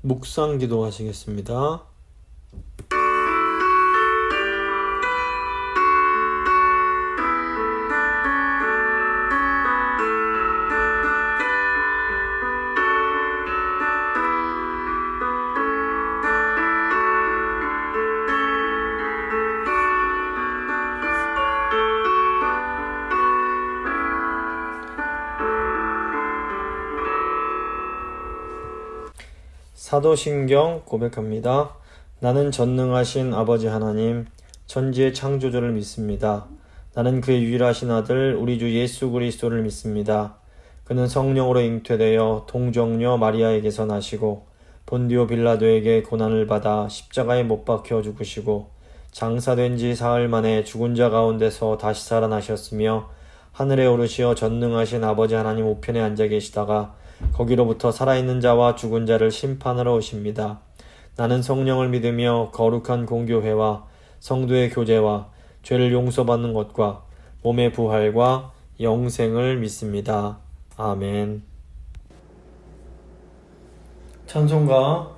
묵상 기도하시겠습니다. 사도신경 고백합니다. 나는 전능하신 아버지 하나님, 천지의 창조주를 믿습니다. 나는 그의 유일하신 아들 우리 주 예수 그리스도를 믿습니다. 그는 성령으로 잉태되어 동정녀 마리아에게서 나시고 본디오 빌라도에게 고난을 받아 십자가에 못 박혀 죽으시고 장사된 지 사흘 만에 죽은 자 가운데서 다시 살아나셨으며 하늘에 오르시어 전능하신 아버지 하나님 우편에 앉아 계시다가 거기로부터 살아있는 자와 죽은 자를 심판하러 오십니다. 나는 성령을 믿으며 거룩한 공교회와 성도의 교제와 죄를 용서받는 것과 몸의 부활과 영생을 믿습니다. 아멘. 찬송가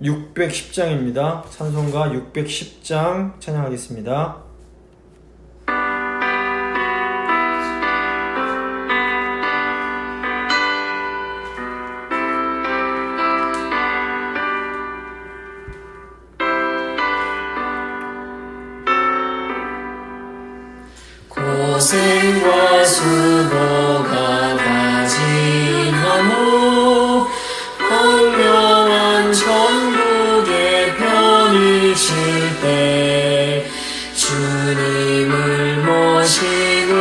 610장입니다. 찬송가 610장 찬양하겠습니다. 고생과 수고가 다진하무 황량한 천국의 편이실 때 주님을 모시고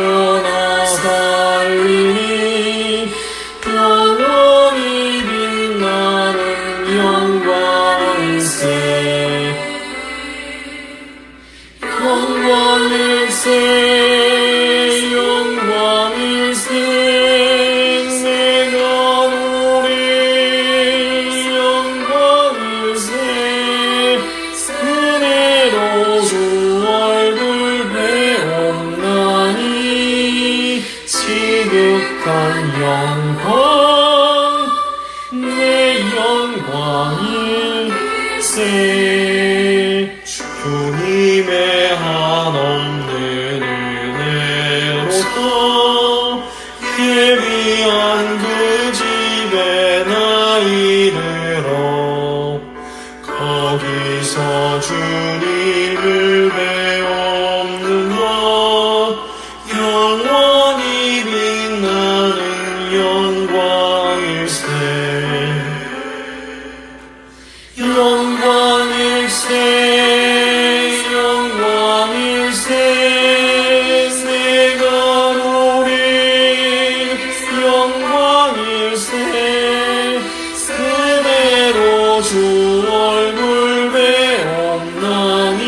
나살리니 영원히 빛나는 영광일세 영광일세 영광 내 영광일세 주님의 한없는 은혜로서 예비한 그 집에 나 이르러 거기서 주님을 배우는 것 영원히 빛나는 영광일세 영광일세 영광일세 내가 노리 영광일세 그대로 주 얼굴 배옵나니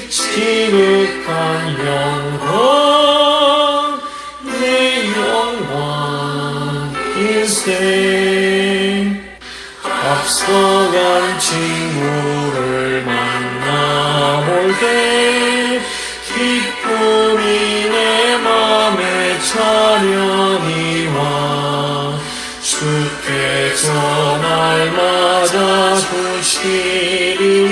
지극한 영광 앞서간 친구를 만나볼 때 기쁨이 내 맘에 차련히 와 주께서 날마다 주시리니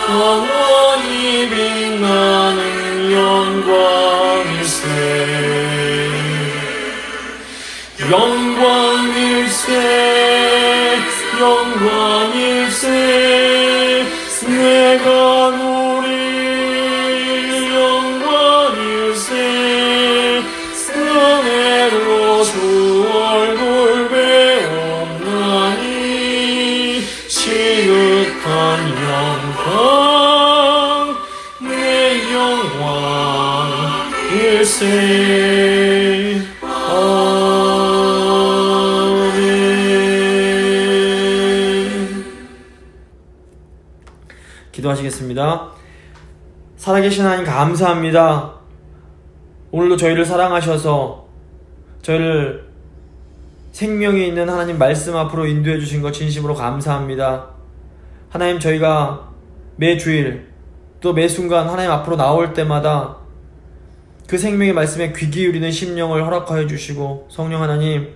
영원히 빛나는 영광일세 영광일세 영광일세 내가 누릴 영광일세 은혜로 주 얼굴 배옵나니 지극한 영광 내 영광일세 기도하시겠습니다. 살아계신 하나님 감사합니다. 오늘도 저희를 사랑하셔서 저희를 생명이 있는 하나님 말씀 앞으로 인도해 주신 것 진심으로 감사합니다. 하나님, 저희가 매 주일 또 매 순간 하나님 앞으로 나올 때마다 그 생명의 말씀에 귀 기울이는 심령을 허락하여 주시고, 성령 하나님,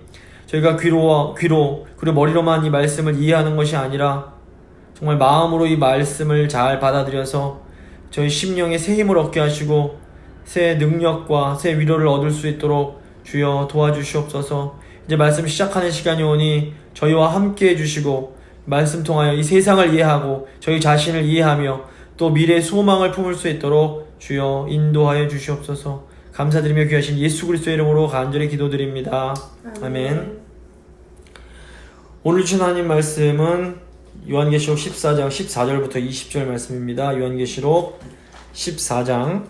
저희가 귀로 그리고 머리로만 이 말씀을 이해하는 것이 아니라 정말 마음으로 이 말씀을 잘 받아들여서 저희 심령에 새 힘을 얻게 하시고 새 능력과 새 위로를 얻을 수 있도록 주여 도와주시옵소서. 이제 말씀 시작하는 시간이 오니 저희와 함께 해주시고 말씀 통하여 이 세상을 이해하고 저희 자신을 이해하며 또 미래의 소망을 품을 수 있도록 주여 인도하여 주시옵소서. 감사드리며 귀하신 예수 그리스도의 이름으로 간절히 기도드립니다. 아멘. 오늘 주신 하나님 말씀은 요한계시록 14장 14절부터 20절 말씀입니다. 요한계시록 14장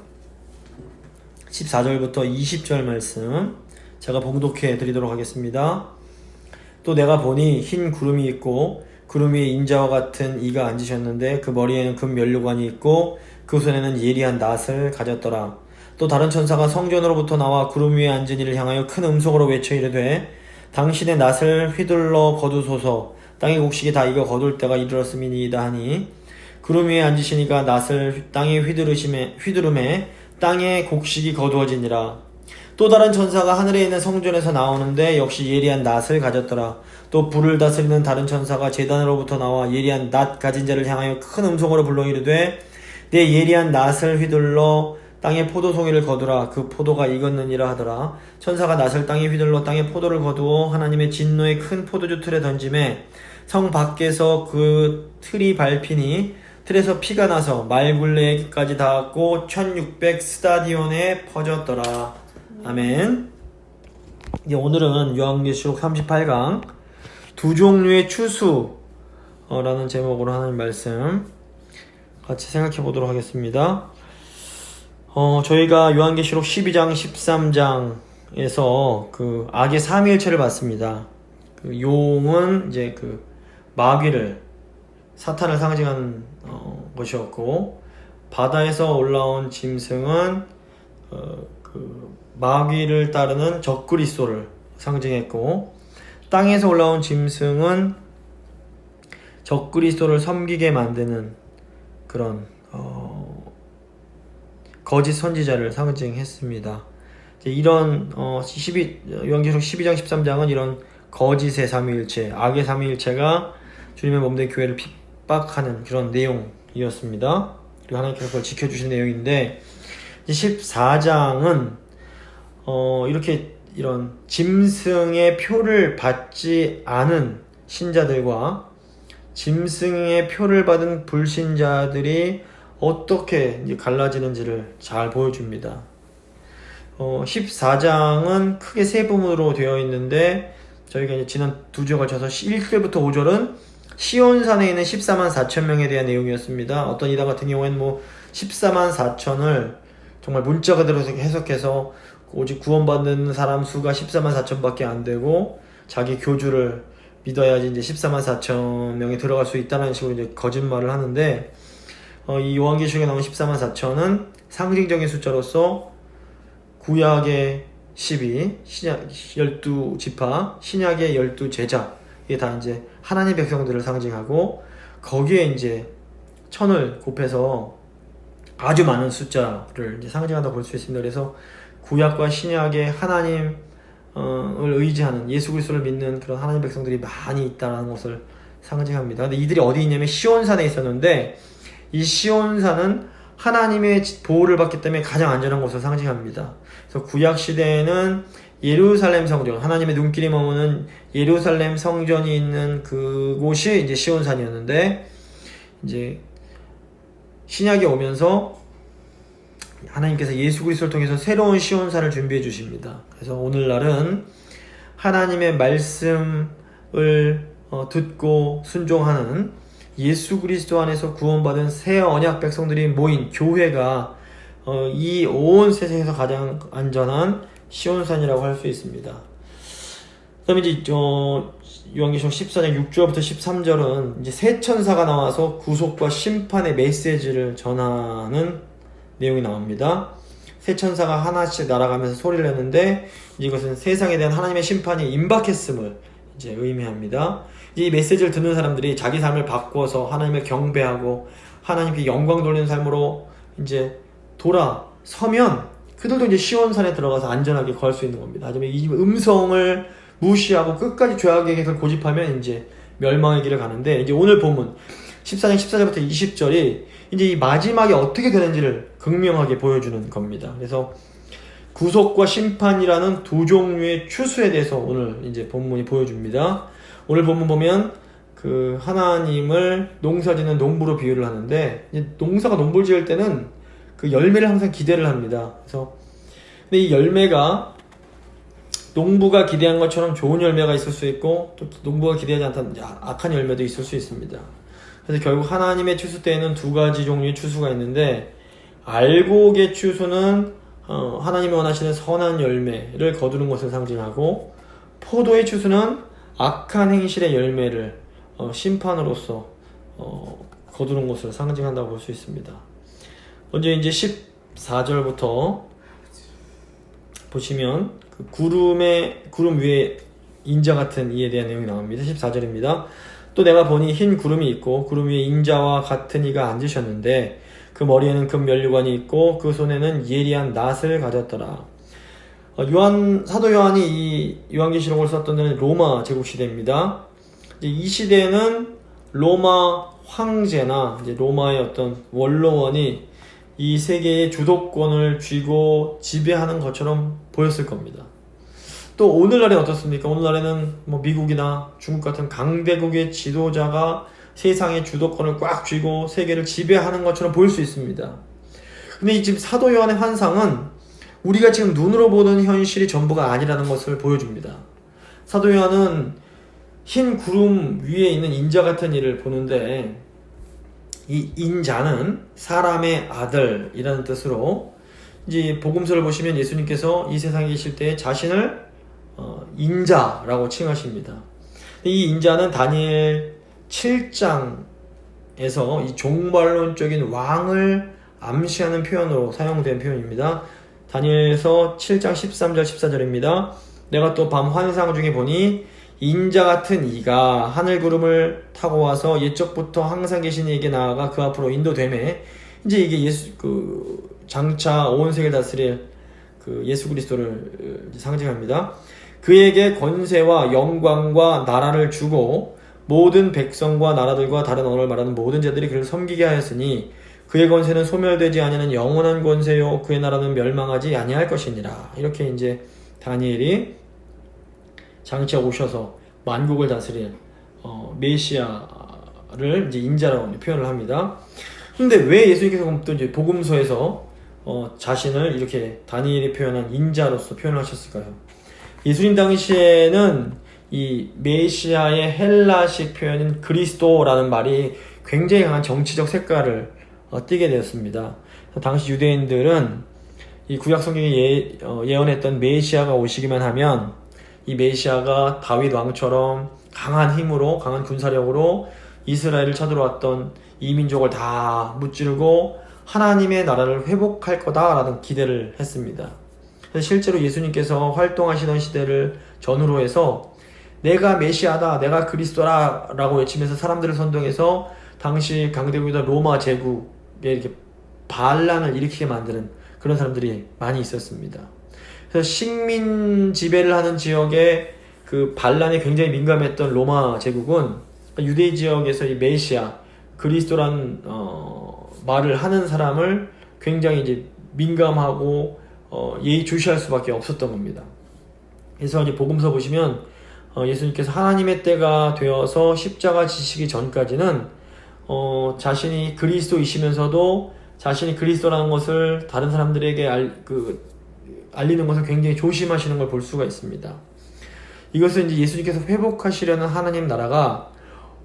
14절부터 20절 말씀 제가 봉독해 드리도록 하겠습니다. 또 내가 보니 흰 구름이 있고 구름 위에 인자와 같은 이가 앉으셨는데 그 머리에는 금 면류관이 있고 그 손에는 예리한 낫을 가졌더라. 또 다른 천사가 성전으로부터 나와 구름 위에 앉은 이를 향하여 큰 음성으로 외쳐 이르되 당신의 낫을 휘둘러 거두소서. 땅의 곡식이 다 익어 거둘 때가 이르렀음이니이다 하니 구름 위에 앉으신 이가 낫을 땅에 휘두름에 땅의 곡식이 거두어지니라. 또 다른 천사가 하늘에 있는 성전에서 나오는데 역시 예리한 낫을 가졌더라. 또 불을 다스리는 다른 천사가 제단으로부터 나와 예리한 낫 가진 자를 향하여 큰 음성으로 불러 이르되 내 예리한 낫을 휘둘러 땅에 포도송이를 거두라. 그 포도가 익었느니라 하더라. 천사가 낫을 땅에 휘둘러 땅에 포도를 거두어 하나님의 진노의 큰 포도주 틀에 던짐에 성 밖에서 그 틀이 밟히니 틀에서 피가 나서 말굴레까지 닿았고 1600 스타디온에 퍼졌더라. 아멘. 오늘은 요한계시록 38강 두 종류의 추수 라는 제목으로 하나님 말씀 같이 생각해 보도록 하겠습니다. 저희가 요한계시록 12장 13장에서 그 악의 삼위일체를 봤습니다. 그 용은 이제 그 마귀를 사탄을 상징한 것이었고 바다에서 올라온 짐승은 그 마귀를 따르는 적그리스도를 상징했고 땅에서 올라온 짐승은 적그리스도를 섬기게 만드는 그런 거짓 선지자를 상징했습니다. 이런 요한계시록 12장 13장은 이런 거짓의 삼위일체, 악의 삼위일체가 주님의 몸된 교회를 핍박하는 그런 내용이었습니다. 그리고 하나님께서 그걸 지켜주신 내용인데 14장은 이렇게 이런 짐승의 표를 받지 않은 신자들과 짐승의 표를 받은 불신자들이 어떻게 갈라지는지를 잘 보여줍니다. 14장은 크게 세 부분으로 되어 있는데 저희가 이제 지난 두 주에 걸쳐서 1절부터 5절은 시온산에 있는 14만 4천 명에 대한 내용이었습니다. 어떤 이단 같은 경우에는 14만 4천을 정말 문자 그대로 해석해서 오직 구원받는 사람 수가 14만 4천 밖에 안 되고 자기 교주를 믿어야지 이제 14만 4천 명이 들어갈 수 있다는 식으로 이제 거짓말을 하는데 이 요한계시록에 나온 14만 4천은 상징적인 숫자로서 구약의 12, 신약 12지파, 신약의 12제자 이게 다 이제 하나님 백성들을 상징하고 거기에 이제 천을 곱해서 아주 많은 숫자를 이제 상징한다고 볼 수 있습니다. 그래서 구약과 신약의 하나님을 의지하는 예수 그리스도를 믿는 그런 하나님 백성들이 많이 있다는 것을 상징합니다. 근데 이들이 어디 있냐면 시온산에 있었는데 이 시온산은 하나님의 보호를 받기 때문에 가장 안전한 곳을 상징합니다. 그래서 구약 시대에는 예루살렘 성전, 하나님의 눈길이 머무는 예루살렘 성전이 있는 그곳이 이제 시온산이었는데 이제 신약이 오면서 하나님께서 예수 그리스도를 통해서 새로운 시온산을 준비해 주십니다. 그래서 오늘날은 하나님의 말씀을 듣고 순종하는 예수 그리스도 안에서 구원받은 새 언약 백성들이 모인 교회가 이 온 세상에서 가장 안전한 시온산이라고 할 수 있습니다. 그다음에 이제 요한계시록 14장 6절부터 13절은 이제 새 천사가 나와서 구속과 심판의 메시지를 전하는 내용이 나옵니다. 새 천사가 하나씩 날아가면서 소리를 내는데 이것은 세상에 대한 하나님의 심판이 임박했음을 이제 의미합니다. 이 메시지를 듣는 사람들이 자기 삶을 바꿔서 하나님을 경배하고 하나님께 영광 돌리는 삶으로 이제 돌아서면 그들도 이제 시온산에 들어가서 안전하게 거할 수 있는 겁니다. 하지만 이 음성을 무시하고 끝까지 죄악의 길을 고집하면 이제 멸망의 길을 가는데, 이제 오늘 본문 14장 14절부터 20절이 이제 이 마지막에 어떻게 되는지를 극명하게 보여주는 겁니다. 그래서 구속과 심판이라는 두 종류의 추수에 대해서 오늘 이제 본문이 보여줍니다. 오늘 본문 보면 그 하나님을 농사짓는 농부로 비유를 하는데, 이제 농사가 농부를 지을 때는 그 열매를 항상 기대를 합니다. 그래서 근데 이 열매가 농부가 기대한 것처럼 좋은 열매가 있을 수 있고, 또 농부가 기대하지 않던 악한 열매도 있을 수 있습니다. 그래서 결국 하나님의 추수 때에는 두 가지 종류의 추수가 있는데, 알곡의 추수는 하나님이 원하시는 선한 열매를 거두는 것을 상징하고, 포도의 추수는 악한 행실의 열매를 심판으로서 거두는 것을 상징한다고 볼 수 있습니다. 먼저 이제 14절부터 보시면 그 구름 위에 인자 같은 이에 대한 내용이 나옵니다. 14절입니다. 또 내가 보니 흰 구름이 있고 구름 위에 인자와 같은 이가 앉으셨는데 그 머리에는 금 면류관이 있고 그 손에는 예리한 낫을 가졌더라. 사도 요한이 이 요한계시록을 썼던 데는 로마 제국 시대입니다. 이제 이 시대에는 로마 황제나 이제 로마의 어떤 원로원이 이 세계의 주도권을 쥐고 지배하는 것처럼 보였을 겁니다. 또 오늘날에 어떻습니까? 오늘날에는 뭐 미국이나 중국 같은 강대국의 지도자가 세상의 주도권을 꽉 쥐고 세계를 지배하는 것처럼 보일 수 있습니다. 근데 이 지금 사도 요한의 환상은 우리가 지금 눈으로 보는 현실이 전부가 아니라는 것을 보여줍니다. 사도 요한은 흰 구름 위에 있는 인자 같은 이를 보는데, 이 인자는 사람의 아들이라는 뜻으로, 이제 복음서를 보시면 예수님께서 이 세상에 계실 때 자신을 인자라고 칭하십니다. 이 인자는 다니엘 7장에서 이 종말론적인 왕을 암시하는 표현으로 사용된 표현입니다. 다니엘서 7장 13절 14절입니다. 내가 또 밤 환상 중에 보니 인자 같은 이가 하늘 구름을 타고 와서 옛적부터 항상 계신 이에게 나아가 그 앞으로 인도되매, 이제 이게 장차 온 세계를 다스릴 그 예수 그리스도를 상징합니다. 그에게 권세와 영광과 나라를 주고 모든 백성과 나라들과 다른 언어를 말하는 모든 자들이 그를 섬기게 하였으니 그의 권세는 소멸되지 아니하는 영원한 권세요 그의 나라는 멸망하지 아니할 것이니라. 이렇게 이제 다니엘이 장차 오셔서 만국을 다스릴 메시아를 이제 인자라고 표현을 합니다. 근데 왜 예수님께서 또 이제 복음서에서 자신을 이렇게 다니엘이 표현한 인자로서 표현을 하셨을까요? 예수님 당시에는 이 메시아의 헬라식 표현인 그리스도라는 말이 굉장히 강한 정치적 색깔을 띠게 되었습니다. 당시 유대인들은 이 구약 성경에 예언했던 메시아가 오시기만 하면 이 메시아가 다윗 왕처럼 강한 힘으로, 강한 군사력으로 이스라엘을 찾아왔던 이 민족을 다 무찌르고 하나님의 나라를 회복할 거다라는 기대를 했습니다. 그래서 실제로 예수님께서 활동하시던 시대를 전후로 해서 내가 메시아다, 내가 그리스도라 라고 외치면서 사람들을 선동해서 당시 강대국이던 로마 제국에 이렇게 반란을 일으키게 만드는 그런 사람들이 많이 있었습니다. 그래서 식민 지배를 하는 지역에 그 반란에 굉장히 민감했던 로마 제국은 유대 지역에서 이 메시아, 그리스도라는 말을 하는 사람을 굉장히 이제 민감하고 예의주시할 수밖에 없었던 겁니다. 그래서 이제 복음서 보시면 예수님께서 하나님의 때가 되어서 십자가 지시기 전까지는 자신이 그리스도이시면서도 자신이 그리스도라는 것을 다른 사람들에게 알리는 것을 굉장히 조심하시는 걸 볼 수가 있습니다. 이것은 이제 예수님께서 회복하시려는 하나님 나라가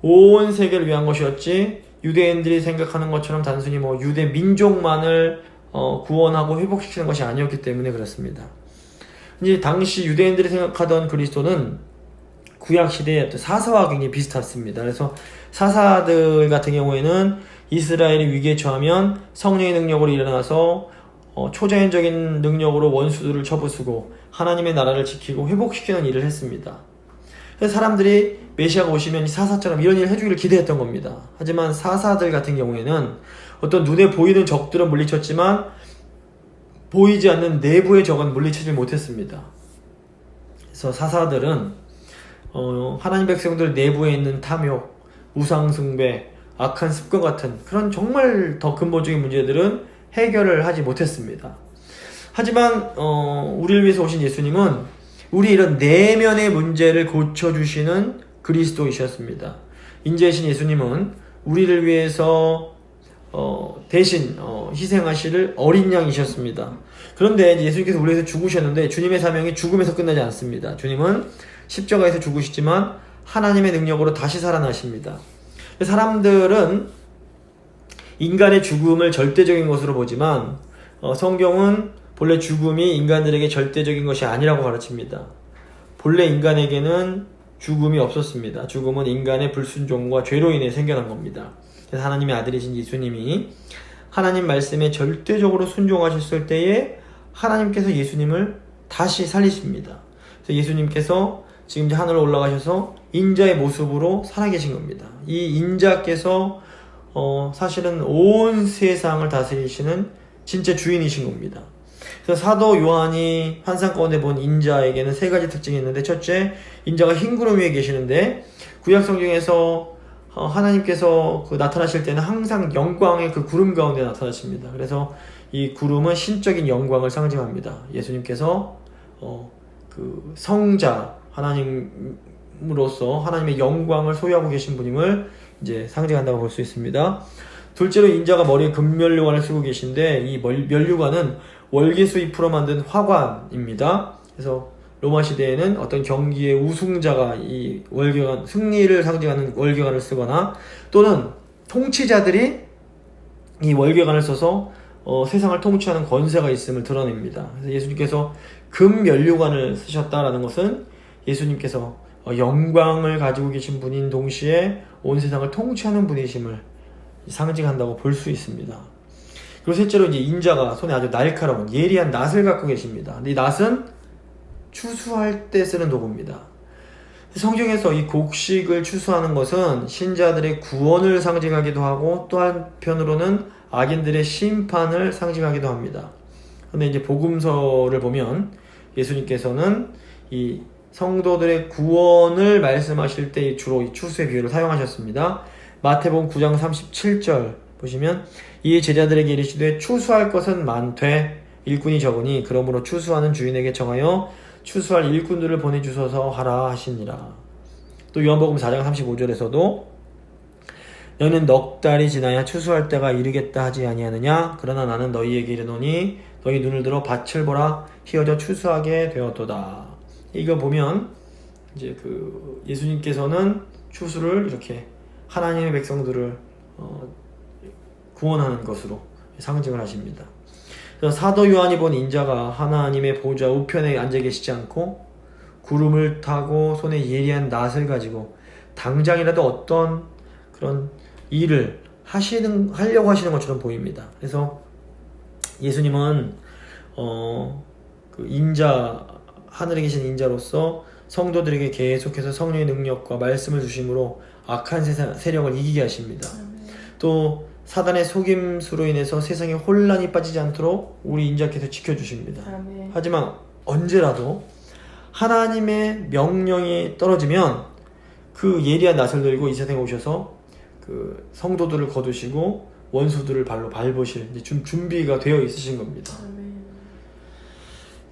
온 세계를 위한 것이었지, 유대인들이 생각하는 것처럼 단순히 뭐 유대 민족만을 구원하고 회복시키는 것이 아니었기 때문에 그렇습니다. 이제 당시 유대인들이 생각하던 그리스도는 구약 시대의 어떤 사사와 굉장히 비슷했습니다. 그래서 사사들 같은 경우에는 이스라엘이 위기에 처하면 성령의 능력으로 일어나서 초자연적인 능력으로 원수들을 쳐부수고 하나님의 나라를 지키고 회복시키는 일을 했습니다. 그래서 사람들이 메시아가 오시면 사사처럼 이런 일을 해주기를 기대했던 겁니다. 하지만 사사들 같은 경우에는 어떤 눈에 보이는 적들은 물리쳤지만 보이지 않는 내부의 적은 물리치지 못했습니다. 그래서 사사들은 하나님 백성들 내부에 있는 탐욕, 우상숭배, 악한 습관 같은 그런 정말 더 근본적인 문제들은 해결을 하지 못했습니다. 하지만 우리를 위해서 오신 예수님은 우리 이런 내면의 문제를 고쳐주시는 그리스도이셨습니다. 인자이신 예수님은 우리를 위해서 대신 희생하실 어린 양이셨습니다. 그런데 예수님께서 우리를 위해서 죽으셨는데 주님의 사명이 죽음에서 끝나지 않습니다. 주님은 십자가에서 죽으시지만 하나님의 능력으로 다시 살아나십니다. 사람들은 인간의 죽음을 절대적인 것으로 보지만 성경은 본래 죽음이 인간들에게 절대적인 것이 아니라고 가르칩니다. 본래 인간에게는 죽음이 없었습니다. 죽음은 인간의 불순종과 죄로 인해 생겨난 겁니다. 그래서 하나님의 아들이신 예수님이 하나님 말씀에 절대적으로 순종하셨을 때에 하나님께서 예수님을 다시 살리십니다. 그래서 예수님께서 지금 이제 하늘로 올라가셔서 인자의 모습으로 살아계신 겁니다. 이 인자께서 사실은 온 세상을 다스리시는 진짜 주인이신 겁니다. 그래서 사도 요한이 환상 가운데 본 인자에게는 세 가지 특징이 있는데, 첫째, 인자가 흰 구름 위에 계시는데 구약 성경에서 하나님께서 나타나실 때는 항상 영광의 그 구름 가운데 나타나십니다. 그래서 이 구름은 신적인 영광을 상징합니다. 예수님께서 그 성자 하나님으로서 하나님의 영광을 소유하고 계신 분임을 이제 상징한다고 볼 수 있습니다. 둘째로 인자가 머리에 금면류관을 쓰고 계신데, 이 면류관은 월계수 잎으로 만든 화관입니다. 그래서 로마 시대에는 어떤 경기의 우승자가 이 월계관, 승리를 상징하는 월계관을 쓰거나 또는 통치자들이 이 월계관을 써서 세상을 통치하는 권세가 있음을 드러냅니다. 그래서 예수님께서 금면류관을 쓰셨다라는 것은 예수님께서 영광을 가지고 계신 분인 동시에 온 세상을 통치하는 분이심을 상징한다고 볼 수 있습니다. 그리고 셋째로 이제 인자가 손에 아주 날카로운 예리한 낫을 갖고 계십니다. 이 낫은 추수할 때 쓰는 도구입니다. 성경에서 이 곡식을 추수하는 것은 신자들의 구원을 상징하기도 하고 또 한편으로는 악인들의 심판을 상징하기도 합니다. 그런데 이제 복음서를 보면 예수님께서는 이 성도들의 구원을 말씀하실 때 주로 이 추수의 비유를 사용하셨습니다. 마태복음 9장 37절 보시면, 이 제자들에게 이르시되 추수할 것은 많되 일꾼이 적으니 그러므로 추수하는 주인에게 정하여 추수할 일꾼들을 보내주소서 하라 하시니라. 또 요한복음 4장 35절에서도 너희는 넉 달이 지나야 추수할 때가 이르겠다 하지 아니하느냐? 그러나 나는 너희에게 이르노니 너희 눈을 들어 밭을 보라, 휘어져 추수하게 되었도다. 이거 보면 이제 예수님께서는 추수를 이렇게 하나님의 백성들을 구원하는 것으로 상징을 하십니다. 그래서 사도 요한이 본 인자가 하나님의 보좌 우편에 앉아 계시지 않고 구름을 타고 손에 예리한 낫을 가지고 당장이라도 어떤 그런 일을 하려고 하시는 것처럼 보입니다. 그래서 예수님은 그 인자, 하늘에 계신 인자로서 성도들에게 계속해서 성령의 능력과 말씀을 주심으로 악한 세력을 이기게 하십니다. 또 사단의 속임수로 인해서 세상에 혼란이 빠지지 않도록 우리 인자께서 지켜주십니다. 하지만 언제라도 하나님의 명령이 떨어지면 그 예리한 낫을 들고 이 세상에 오셔서 그 성도들을 거두시고 원수들을 발로 밟으실 준비가 되어 있으신 겁니다.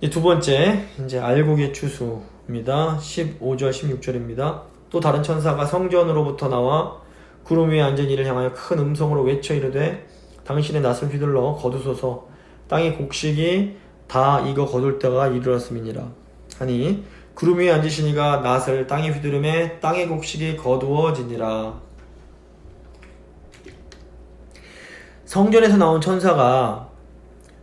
두 번째, 이제 알곡의 추수입니다. 15절 16절입니다. 또 다른 천사가 성전으로부터 나와 구름 위에 앉은 이를 향하여 큰 음성으로 외쳐 이르되 당신의 낫을 휘둘러 거두소서, 땅의 곡식이 다 익어 거둘 때가 이르렀음이니라 하니 구름 위에 앉으신 이가 낫을 땅에 휘두르매 땅의 곡식이 거두어지니라. 성전에서 나온 천사가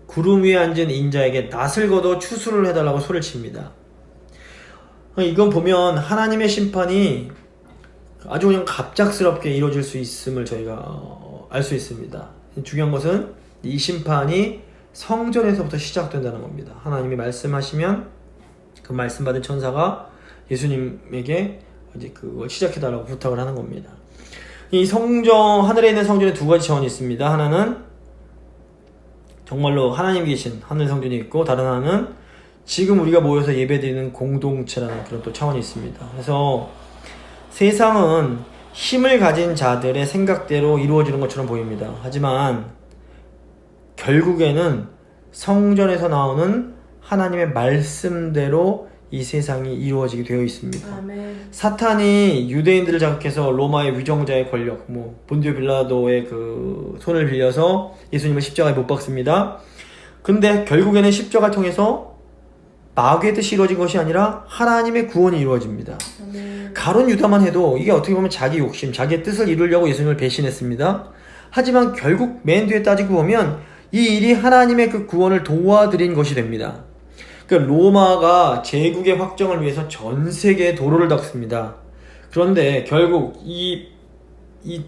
구름 위에 앉은 인자에게 낫을 거둬 추수를 해달라고 소리를 칩니다. 이건 보면 하나님의 심판이 아주 그냥 갑작스럽게 이루어질 수 있음을 저희가 알 수 있습니다. 중요한 것은 이 심판이 성전에서부터 시작된다는 겁니다. 하나님이 말씀하시면 그 말씀받은 천사가 예수님에게 이제 그걸 시작해달라고 부탁을 하는 겁니다. 이 성전, 하늘에 있는 성전에 두 가지 차원이 있습니다. 하나는 정말로 하나님 계신 하늘 성전이 있고, 다른 하나는 지금 우리가 모여서 예배드리는 공동체라는 그런 또 차원이 있습니다. 그래서 세상은 힘을 가진 자들의 생각대로 이루어지는 것처럼 보입니다. 하지만 결국에는 성전에서 나오는 하나님의 말씀대로 이 세상이 이루어지게 되어 있습니다. 아멘. 사탄이 유대인들을 자극해서 로마의 위정자의 권력, 본디오 빌라도의 그 손을 빌려서 예수님을 십자가에 못 박습니다. 근데 결국에는 십자가를 통해서 마귀의 뜻이 이루어진 것이 아니라 하나님의 구원이 이루어집니다. 아멘. 가룟 유다만 해도 이게 어떻게 보면 자기 욕심, 자기의 뜻을 이루려고 예수님을 배신했습니다. 하지만 결국 맨 뒤에 따지고 보면 이 일이 하나님의 그 구원을 도와드린 것이 됩니다. 그 로마가 제국의 확정을 위해서 전 세계에 도로를 닦습니다. 그런데 결국 이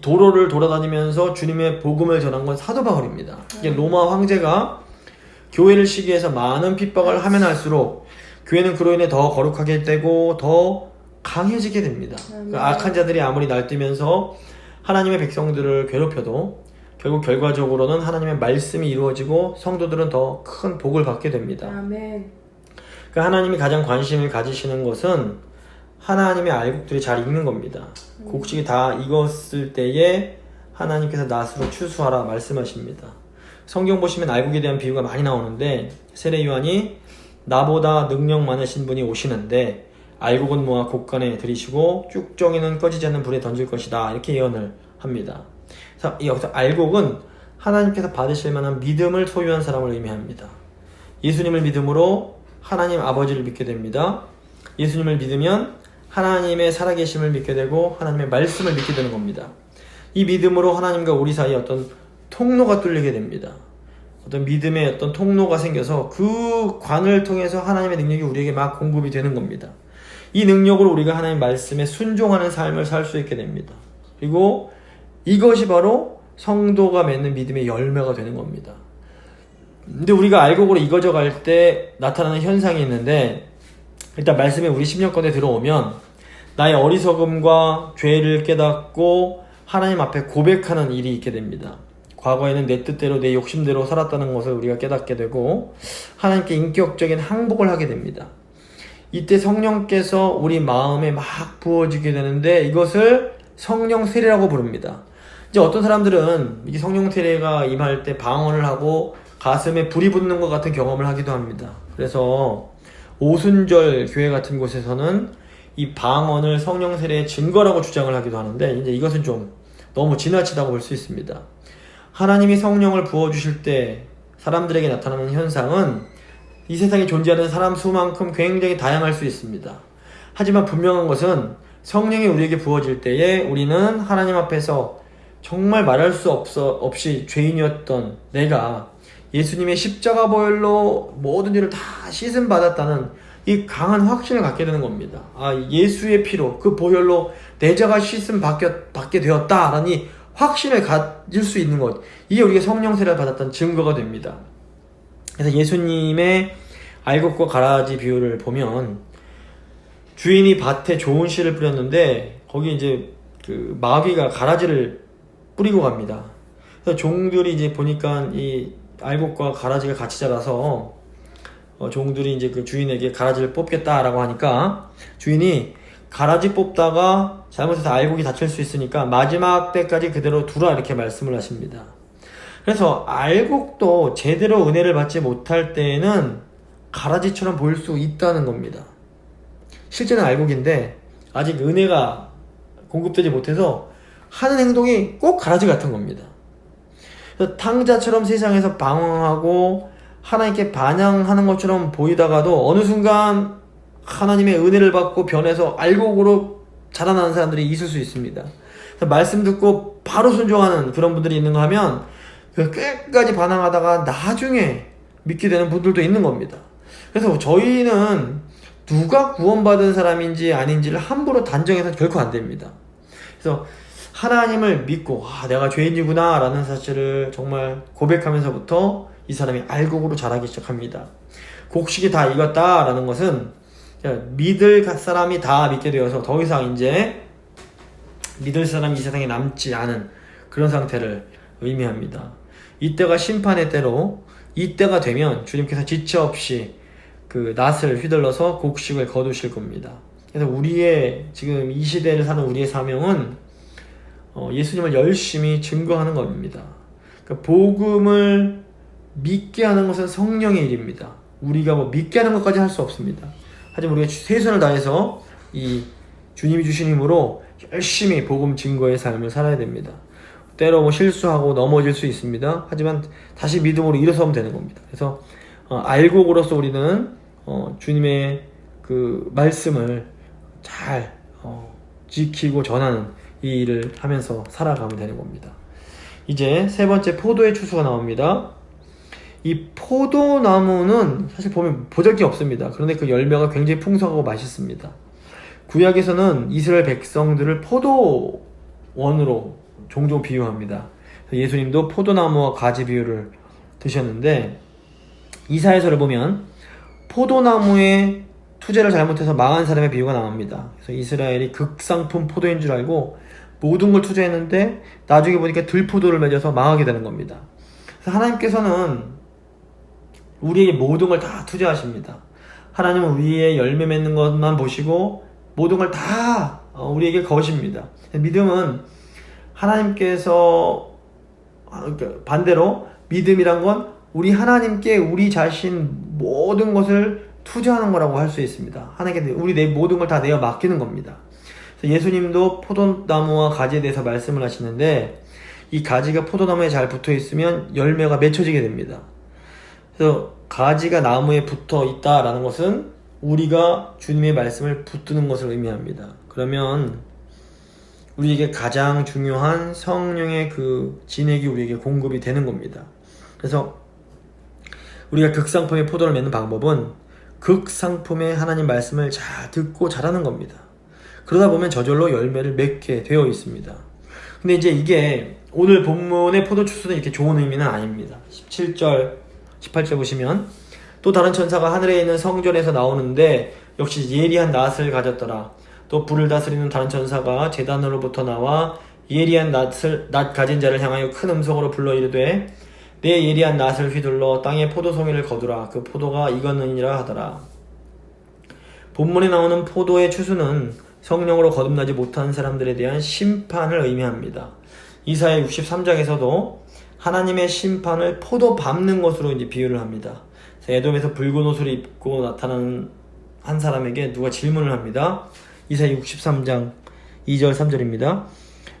도로를 돌아다니면서 주님의 복음을 전한 건 사도 바울입니다. 이게 로마 황제가 교회를 시기해서 많은 핍박을 하면 할수록 교회는 그로 인해 더 거룩하게 되고 더 강해지게 됩니다. 그 악한 자들이 아무리 날뛰면서 하나님의 백성들을 괴롭혀도 결국 결과적으로는 하나님의 말씀이 이루어지고 성도들은 더 큰 복을 받게 됩니다. 아멘. 그 하나님이 가장 관심을 가지시는 것은 하나님의 알곡들이 잘 익는 겁니다. 곡식이 다 익었을 때에 하나님께서 낫으로 추수하라 말씀하십니다. 성경 보시면 알곡에 대한 비유가 많이 나오는데 세례 요한이 나보다 능력 많으신 분이 오시는데 알곡은 모아 곡간에 들이시고 쭉정이는 꺼지지 않는 불에 던질 것이다, 이렇게 예언을 합니다. 그래서 여기서 알곡은 하나님께서 받으실 만한 믿음을 소유한 사람을 의미합니다. 예수님을 믿음으로 하나님 아버지를 믿게 됩니다. 예수님을 믿으면 하나님의 살아계심을 믿게 되고 하나님의 말씀을 믿게 되는 겁니다. 이 믿음으로 하나님과 우리 사이에 어떤 통로가 뚫리게 됩니다. 어떤 믿음의 어떤 통로가 생겨서 그 관을 통해서 하나님의 능력이 우리에게 막 공급이 되는 겁니다. 이 능력으로 우리가 하나님 말씀에 순종하는 삶을 살 수 있게 됩니다. 그리고 이것이 바로 성도가 맺는 믿음의 열매가 되는 겁니다. 근데 우리가 알곡으로 익어져 갈 때 나타나는 현상이 있는데, 일단 말씀에 우리 10년권에 들어오면 나의 어리석음과 죄를 깨닫고 하나님 앞에 고백하는 일이 있게 됩니다. 과거에는 내 뜻대로 내 욕심대로 살았다는 것을 우리가 깨닫게 되고 하나님께 인격적인 항복을 하게 됩니다. 이때 성령께서 우리 마음에 막 부어지게 되는데 이것을 성령 세례라고 부릅니다. 이제 어떤 사람들은 이 성령 세례가 임할 때 방언을 하고 가슴에 불이 붙는 것 같은 경험을 하기도 합니다. 그래서 오순절 교회 같은 곳에서는 이 방언을 성령 세례의 증거라고 주장을 하기도 하는데, 이제 이것은 좀 너무 지나치다고 볼 수 있습니다. 하나님이 성령을 부어주실 때 사람들에게 나타나는 현상은 이 세상에 존재하는 사람 수만큼 굉장히 다양할 수 있습니다. 하지만 분명한 것은 성령이 우리에게 부어질 때에 우리는 하나님 앞에서 정말 말할 수 없이 죄인이었던 내가 예수님의 십자가 보혈로 모든 죄를 다 씻음 받았다는 이 강한 확신을 갖게 되는 겁니다. 예수의 피로, 그 보혈로 내 죄가 씻음 받게 되었다라는 이 확신을 가질 수 있는 것, 이게 우리가 성령 세례를 받았다는 증거가 됩니다. 그래서 예수님의 알곡과 가라지 비유를 보면 주인이 밭에 좋은 씨를 뿌렸는데 거기 이제 그 마귀가 가라지를 뿌리고 갑니다. 그래서 종들이 이제 보니까 이 알곡과 가라지가 같이 자라서 종들이 이제 그 주인에게 가라지를 뽑겠다라고 하니까 주인이 가라지 뽑다가 잘못해서 알곡이 다칠 수 있으니까 마지막 때까지 그대로 두라, 이렇게 말씀을 하십니다. 그래서 알곡도 제대로 은혜를 받지 못할 때에는 가라지처럼 보일 수 있다는 겁니다. 실제는 알곡인데 아직 은혜가 공급되지 못해서 하는 행동이 꼭 가라지 같은 겁니다. 그래서 탕자처럼 세상에서 방황하고 하나님께 반항하는 것처럼 보이다가도 어느 순간 하나님의 은혜를 받고 변해서 알곡으로 자라나는 사람들이 있을 수 있습니다. 그래서 말씀 듣고 바로 순종하는 그런 분들이 있는가 하면 끝까지 반항하다가 나중에 믿게 되는 분들도 있는 겁니다. 그래서 저희는 누가 구원받은 사람인지 아닌지를 함부로 단정해서 결코 안 됩니다. 그래서 하나님을 믿고 내가 죄인이구나 라는 사실을 정말 고백하면서부터 이 사람이 알곡으로 자라기 시작합니다. 곡식이 다 익었다 라는 것은 믿을 사람이 다 믿게 되어서 더 이상 이제 믿을 사람이 이 세상에 남지 않은 그런 상태를 의미합니다. 이때가 심판의 때로, 이때가 되면 주님께서 지체 없이 그 낫을 휘둘러서 곡식을 거두실 겁니다. 그래서 우리의 지금 이 시대를 사는 우리의 사명은 예수님을 열심히 증거하는 겁니다. 그러니까 복음을 믿게 하는 것은 성령의 일입니다. 우리가 뭐 믿게 하는 것까지 할 수 없습니다. 하지만 우리가 최선을 다해서 이 주님이 주신 힘으로 열심히 복음 증거의 삶을 살아야 됩니다. 때로 뭐 실수하고 넘어질 수 있습니다. 하지만 다시 믿음으로 일어서면 되는 겁니다. 그래서 알곡으로서 우리는 주님의 그 말씀을 잘 지키고 전하는 이 일을 하면서 살아가면 되는 겁니다. 이제 세 번째 포도의 추수가 나옵니다. 이 포도나무는 사실 보면 보잘게 없습니다. 그런데 그 열매가 굉장히 풍성하고 맛있습니다. 구약에서는 이스라엘 백성들을 포도원으로 종종 비유합니다. 예수님도 포도나무와 가지 비유를 드셨는데 이사야서를 보면 포도나무에 투자를 잘못해서 망한 사람의 비유가 나옵니다. 그래서 이스라엘이 극상품 포도인 줄 알고 모든 걸 투자했는데 나중에 보니까 들포도를 맺어서 망하게 되는 겁니다. 그래서 하나님께서는 우리에게 모든 걸 다 투자하십니다. 하나님은 우리의 열매 맺는 것만 보시고 모든 걸 다 우리에게 거십니다. 믿음은 하나님께서 반대로 믿음이란 건 우리 하나님께 우리 자신 모든 것을 투자하는 거라고 할 수 있습니다. 하나님께 우리 내 모든 걸 다 내어 맡기는 겁니다. 그래서 예수님도 포도나무와 가지에 대해서 말씀을 하시는데 이 가지가 포도나무에 잘 붙어 있으면 열매가 맺혀지게 됩니다. 그래서 가지가 나무에 붙어 있다라는 것은 우리가 주님의 말씀을 붙드는 것을 의미합니다. 그러면 우리에게 가장 중요한 성령의 그 진액이 우리에게 공급이 되는 겁니다. 그래서 우리가 극상품의 포도를 맺는 방법은 극상품의 하나님 말씀을 잘 듣고 잘하는 겁니다. 그러다 보면 저절로 열매를 맺게 되어 있습니다. 근데 이제 이게 오늘 본문의 포도 추수는 이렇게 좋은 의미는 아닙니다. 17절, 18절 보시면 또 다른 천사가 하늘에 있는 성전에서 나오는데 역시 예리한 낫을 가졌더라. 또 불을 다스리는 다른 천사가 제단으로부터 나와 예리한 낫 가진 자를 향하여 큰 음성으로 불러 이르되 내 예리한 낫을 휘둘러 땅에 포도송이를 거두라. 그 포도가 익었느니라 하더라. 본문에 나오는 포도의 추수는 성령으로 거듭나지 못한 사람들에 대한 심판을 의미합니다. 이사야 63장에서도 하나님의 심판을 포도 밟는 것으로 이제 비유를 합니다. 에돔에서 붉은 옷을 입고 나타나는 한 사람에게 누가 질문을 합니다. 이사야 63장 2절 3절입니다.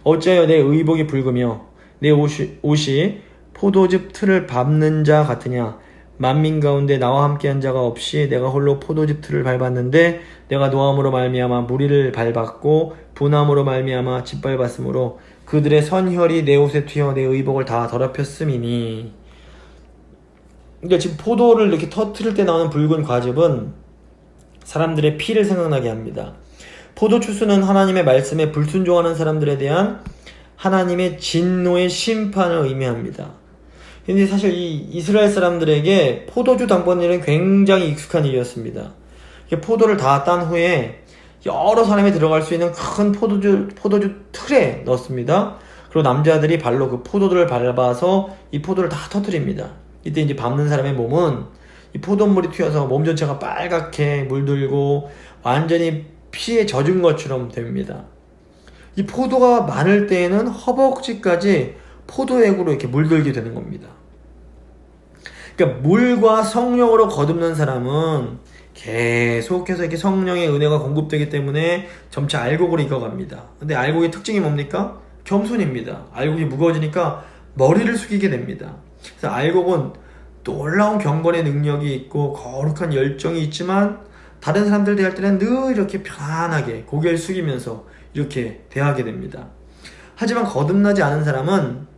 어찌하여 내 의복이 붉으며 내 옷이 포도즙 틀을 밟는 자 같으냐. 만민 가운데 나와 함께한 자가 없이 내가 홀로 포도즙 틀을 밟았는데 내가 노함으로 말미암아 무리를 밟았고 분함으로 말미암아 짓밟았으므로 그들의 선혈이 내 옷에 튀어 내 의복을 다 더럽혔음이니. 그러니까 지금 포도를 이렇게 터트릴 때 나오는 붉은 과즙은 사람들의 피를 생각나게 합니다. 포도 추수는 하나님의 말씀에 불순종하는 사람들에 대한 하나님의 진노의 심판을 의미합니다. 근데 사실 이 이스라엘 사람들에게 포도주 당번일은 굉장히 익숙한 일이었습니다. 포도를 다 딴 후에 여러 사람이 들어갈 수 있는 큰 포도주 틀에 넣습니다. 그리고 남자들이 발로 그 포도들을 밟아서 이 포도를 다 터뜨립니다. 이때 이제 밟는 사람의 몸은 이 포도물이 튀어서 몸 전체가 빨갛게 물들고 완전히 피에 젖은 것처럼 됩니다. 이 포도가 많을 때에는 허벅지까지 포도액으로 이렇게 물들게 되는 겁니다. 그러니까 물과 성령으로 거듭난 사람은 계속해서 이렇게 성령의 은혜가 공급되기 때문에 점차 알곡으로 익어갑니다. 근데 알곡의 특징이 뭡니까? 겸손입니다. 알곡이 무거워지니까 머리를 숙이게 됩니다. 그래서 알곡은 놀라운 경건의 능력이 있고 거룩한 열정이 있지만 다른 사람들 대할 때는 늘 이렇게 편안하게 고개를 숙이면서 이렇게 대하게 됩니다. 하지만 거듭나지 않은 사람은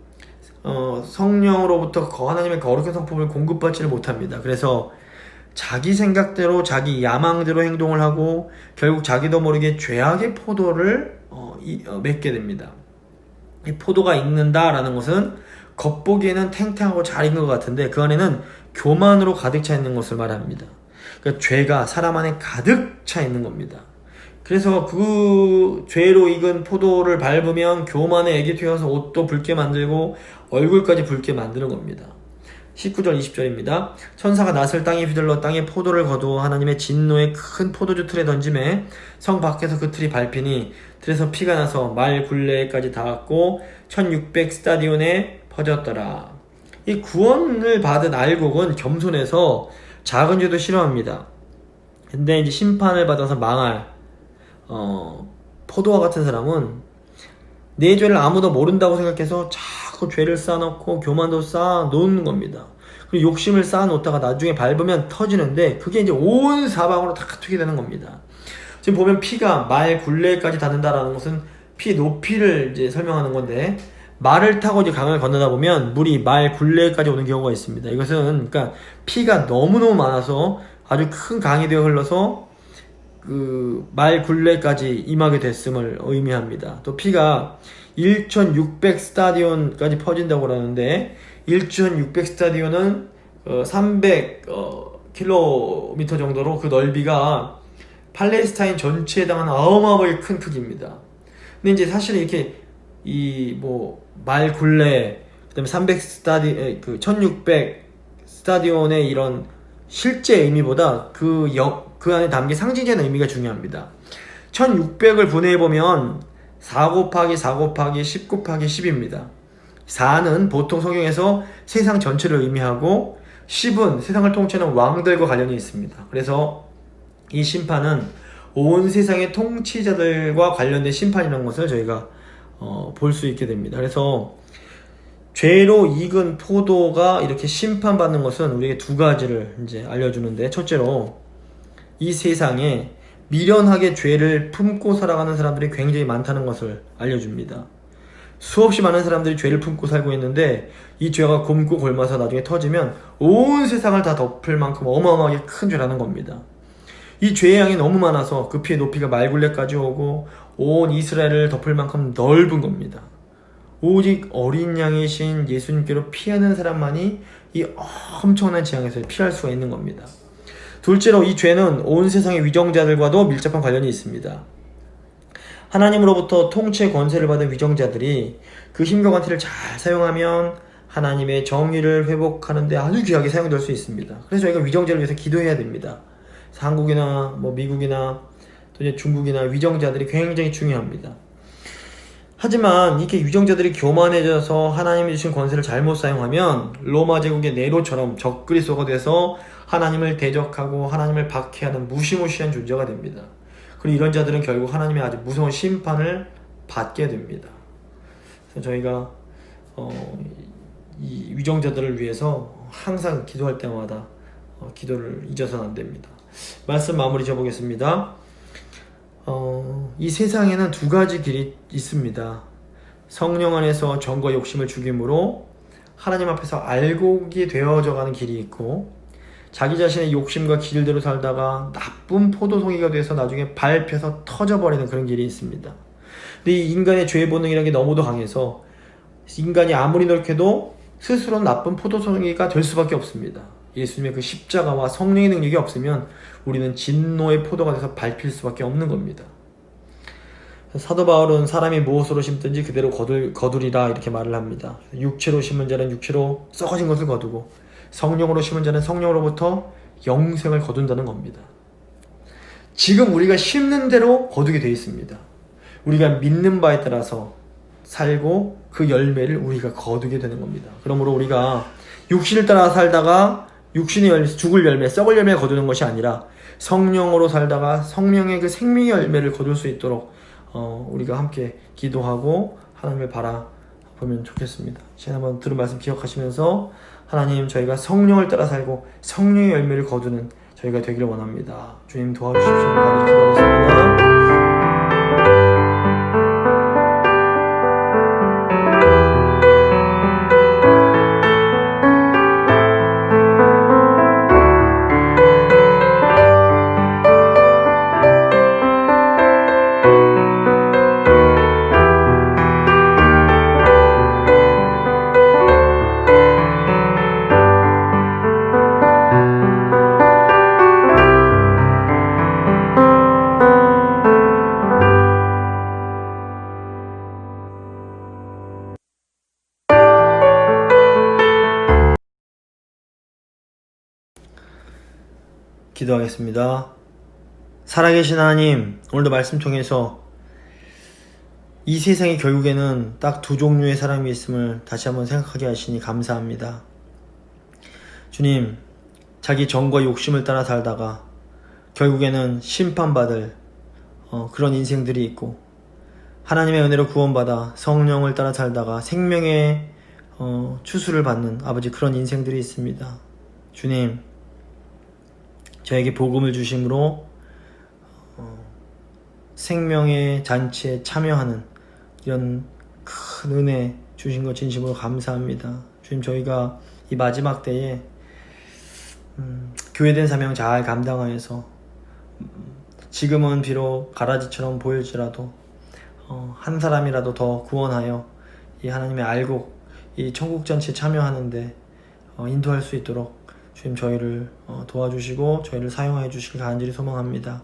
성령으로부터 하나님의 거룩한 성품을 공급받지를 못합니다. 그래서 자기 생각대로 자기 야망대로 행동을 하고 결국 자기도 모르게 죄악의 포도를 맺게 됩니다. 이 포도가 익는다라는 것은 겉보기에는 탱탱하고 잘 익은 것 같은데 그 안에는 교만으로 가득 차 있는 것을 말합니다. 그러니까 죄가 사람 안에 가득 차 있는 겁니다. 그래서 그 죄로 익은 포도를 밟으면 교만의 액이 튀어서 옷도 붉게 만들고 얼굴까지 붉게 만드는 겁니다. 19절 20절입니다. 천사가 낫을 땅에 휘둘러 땅에 포도를 거두어 하나님의 진노의 큰 포도주 틀에 던짐에 성 밖에서 그 틀이 밟히니 틀에서 피가 나서 말 굴레까지 닿았고 1600 스타디온에 퍼졌더라. 이 구원을 받은 알곡은 겸손해서 작은 죄도 싫어합니다. 근데 이제 심판을 받아서 망할 포도와 같은 사람은 내 죄를 아무도 모른다고 생각해서 자꾸 죄를 쌓아놓고 교만도 쌓아놓는 겁니다. 그리고 욕심을 쌓아놓다가 나중에 밟으면 터지는데 그게 이제 온 사방으로 다 튀게 되는 겁니다. 지금 보면 피가 말 굴레까지 닿는다라는 것은 피 높이를 이제 설명하는 건데, 말을 타고 이제 강을 건너다 보면 물이 말 굴레까지 오는 경우가 있습니다. 이것은 그러니까 피가 너무너무 많아서 아주 큰 강이 되어 흘러서 그 말 굴레까지 임하게 됐음을 의미합니다. 또 피가 1600 스타디온까지 퍼진다고 그러는데 1600 스타디온은 300 킬로미터 정도로 그 넓이가 팔레스타인 전체에 해당하는 어마어마하게 큰 크기입니다. 근데 이제 사실 이렇게 이 뭐 말 굴레, 그다음에 1600 스타디온의 이런 실제 의미보다 그 안에 담긴 상징적인 의미가 중요합니다. 1600을 분해해보면 4 곱하기 4 곱하기 10 곱하기 10입니다. 4는 보통 성경에서 세상 전체를 의미하고 10은 세상을 통치하는 왕들과 관련이 있습니다. 그래서 이 심판은 온 세상의 통치자들과 관련된 심판이라는 것을 저희가 볼 수 있게 됩니다. 그래서 죄로 익은 포도가 이렇게 심판받는 것은 우리에게 두 가지를 이제 알려주는데, 첫째로 이 세상에 미련하게 죄를 품고 살아가는 사람들이 굉장히 많다는 것을 알려줍니다. 수없이 많은 사람들이 죄를 품고 살고 있는데 이 죄가 곪고 골마서 나중에 터지면 온 세상을 다 덮을 만큼 어마어마하게 큰 죄라는 겁니다. 이 죄의 양이 너무 많아서 그 피의 높이가 말굴레까지 오고 온 이스라엘을 덮을 만큼 넓은 겁니다. 오직 어린 양이신 예수님께로 피하는 사람만이 이 엄청난 재앙에서 피할 수가 있는 겁니다. 둘째로 이 죄는 온 세상의 위정자들과도 밀접한 관련이 있습니다. 하나님으로부터 통치의 권세를 받은 위정자들이 그 힘과 권세를 잘 사용하면 하나님의 정의를 회복하는 데 아주 귀하게 사용될 수 있습니다. 그래서 저희가 위정자를 위해서 기도해야 됩니다. 한국이나 미국이나 또 이제 중국이나 위정자들이 굉장히 중요합니다. 하지만 이렇게 위정자들이 교만해져서 하나님이 주신 권세를 잘못 사용하면 로마 제국의 네로처럼 적그리스도가 돼서 하나님을 대적하고 하나님을 박해하는 무시무시한 존재가 됩니다. 그리고 이런 자들은 결국 하나님의 아주 무서운 심판을 받게 됩니다. 그래서 저희가 이 위정자들을 위해서 항상 기도할 때마다 기도를 잊어서는 안 됩니다. 말씀 마무리 지어보겠습니다. 이 세상에는 두 가지 길이 있습니다. 성령 안에서 정과 욕심을 죽임으로 하나님 앞에서 알곡이 되어져가는 길이 있고, 자기 자신의 욕심과 길대로 살다가 나쁜 포도송이가 돼서 나중에 밟혀서 터져버리는 그런 길이 있습니다. 근데 이 인간의 죄의 본능이라는 게 너무도 강해서 인간이 아무리 노력해도 스스로 나쁜 포도송이가 될 수밖에 없습니다. 예수님의 그 십자가와 성령의 능력이 없으면 우리는 진노의 포도가 돼서 밟힐 수밖에 없는 겁니다. 사도 바울은 사람이 무엇으로 심든지 그대로 거두리라 이렇게 말을 합니다. 육체로 심은 자는 육체로 썩어진 것을 거두고 성령으로 심은 자는 성령으로부터 영생을 거둔다는 겁니다. 지금 우리가 심는 대로 거두게 되어 있습니다. 우리가 믿는 바에 따라서 살고 그 열매를 우리가 거두게 되는 겁니다. 그러므로 우리가 육신을 따라 살다가 육신의 열매, 죽을 열매, 썩을 열매를 거두는 것이 아니라 성령으로 살다가 성령의 그 생명의 열매를 거둘 수 있도록 우리가 함께 기도하고 하나님을 바라보면 좋겠습니다. 지난번 들은 말씀 기억하시면서 하나님, 저희가 성령을 따라 살고 성령의 열매를 거두는 저희가 되기를 원합니다. 주님 도와주십시오. 간절히 기도하겠습니다. 기도하겠습니다. 살아계신 하나님, 오늘도 말씀 통해서 이 세상에 결국에는 딱 두 종류의 사람이 있음을 다시 한번 생각하게 하시니 감사합니다. 주님, 자기 정과 욕심을 따라 살다가 결국에는 심판받을 그런 인생들이 있고, 하나님의 은혜로 구원받아 성령을 따라 살다가 생명의 추수를 받는 아버지 그런 인생들이 있습니다. 주님, 저에게 복음을 주심으로 생명의 잔치에 참여하는 이런 큰 은혜 주신 것 진심으로 감사합니다. 주님, 저희가 이 마지막 때에 교회된 사명 잘 감당하여서 지금은 비록 가라지처럼 보일지라도 한 사람이라도 더 구원하여 이 하나님의 알곡, 이 천국잔치에 참여하는데 인도할 수 있도록 주님 저희를 도와주시고 저희를 사용하여 주시길 간절히 소망합니다.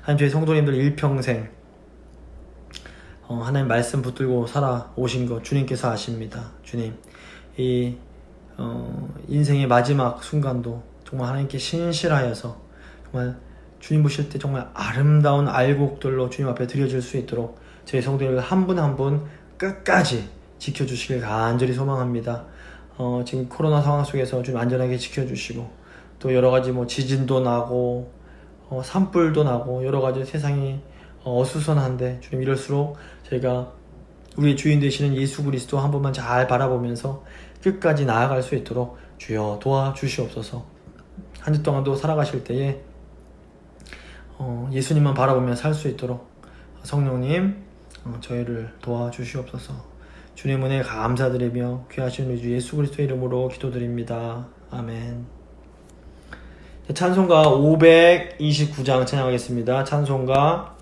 하나님, 저희 성도님들 일평생 하나님 말씀 붙들고 살아오신 것 주님께서 아십니다. 주님, 이 인생의 마지막 순간도 정말 하나님께 신실하여서 정말 주님 보실 때 정말 아름다운 알곡들로 주님 앞에 드려질 수 있도록 저희 성도님들 한 분 한 분 끝까지 지켜주시길 간절히 소망합니다. 지금 코로나 상황 속에서 좀 안전하게 지켜주시고, 또 여러가지 지진도 나고 산불도 나고 여러가지 세상이 어수선한데 주님, 이럴수록 저희가 우리의 주인 되시는 예수 그리스도 한 번만 잘 바라보면서 끝까지 나아갈 수 있도록 주여 도와주시옵소서. 한 주 동안도 살아가실 때에 예수님만 바라보며 살 수 있도록 성령님 저희를 도와주시옵소서. 주님 은혜 감사드리며 귀하신 우리 주 예수 그리스도의 이름으로 기도드립니다. 아멘. 찬송가 529장 찬양하겠습니다. 찬송가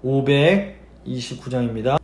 529장입니다.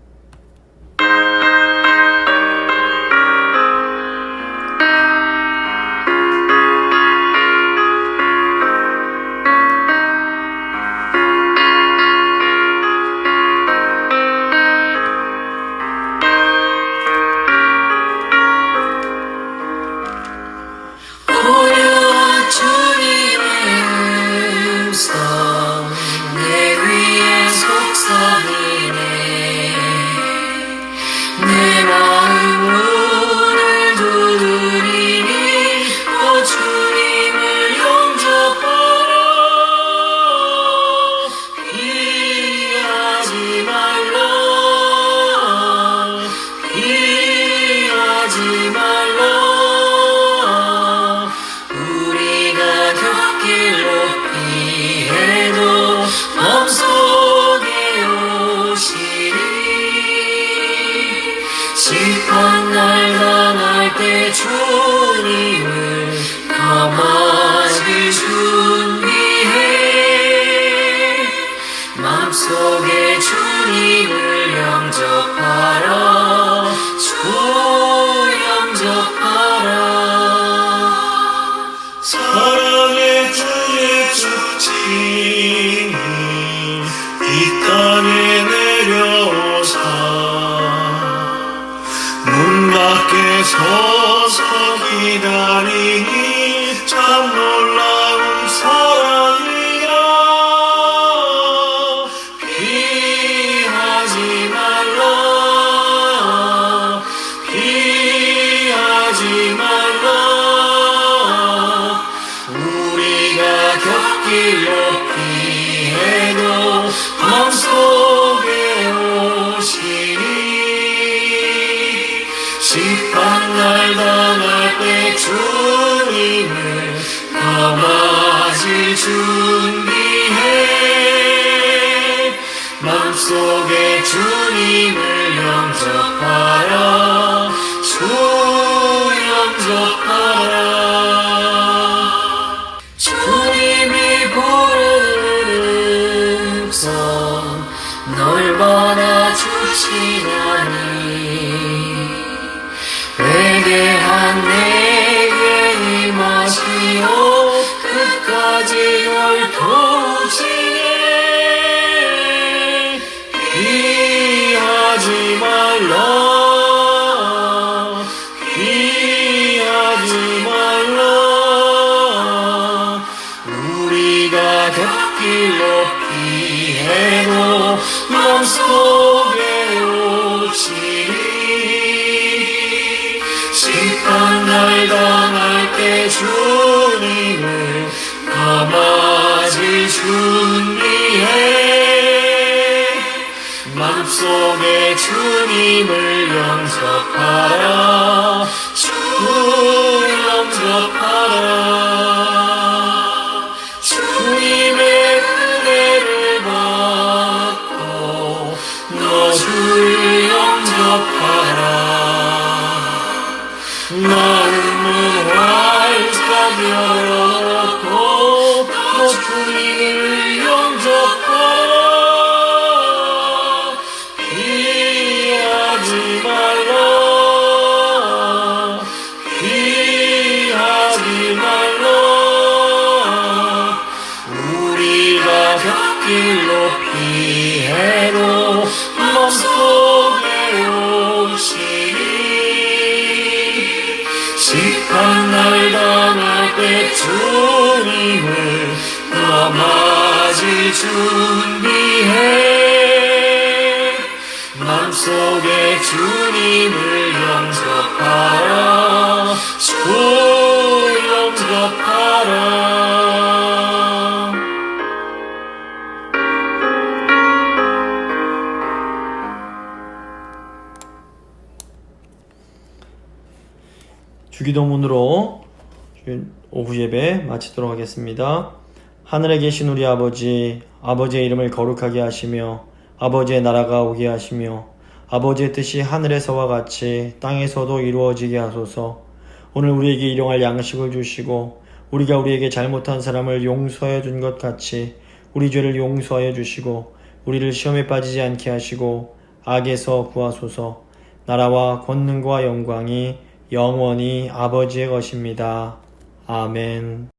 주님을 더 맞을 준비해 맘속에 주님을 영접하라 주 영접하라 사랑의 주의 축진이 이 땅에 내려오사 문 밖에 서서 기다리니 참 놀라운 사랑이야 피하지 말라 피하지 말라 우리가 겪길 높이해도 맘속에 오시니 심판날 당할 때 주님을 더 맞을 준비해 맘속에 주님을 영접하라 주 영접하라 주님이 부르는 음성 널 받아주시나니 회개한 내게 임하시오 끝까지 널 도우시네 피하지 말라 피하지 곁길로 피해도 맘속에 오시리 심판날 당할 때 주님을 다 맞을 준비해 맘속에 주님을 영접하라 주 영접하라 주님의 은혜를 받고 너 주를 영접하라 마음을 활짝 열어놓고 너 주님을 영접하라 피하지 말라 피하지 말라 우리가 곁길로 피해도 맘속에 오시리 심판날 당할 때 주님을 다 맞을 준비해 맘속에 주님을 영접하라 주 영접하라 주기도문으로 오후 예배 마치도록 하겠습니다. 하늘에 계신 우리 아버지, 아버지의 이름을 거룩하게 하시며 아버지의 나라가 오게 하시며 아버지의 뜻이 하늘에서와 같이 땅에서도 이루어지게 하소서. 오늘 우리에게 일용할 양식을 주시고 우리가 우리에게 잘못한 사람을 용서해 준 것 같이 우리 죄를 용서하여 주시고 우리를 시험에 빠지지 않게 하시고 악에서 구하소서. 나라와 권능과 영광이 영원히 아버지의 것입니다. 아멘.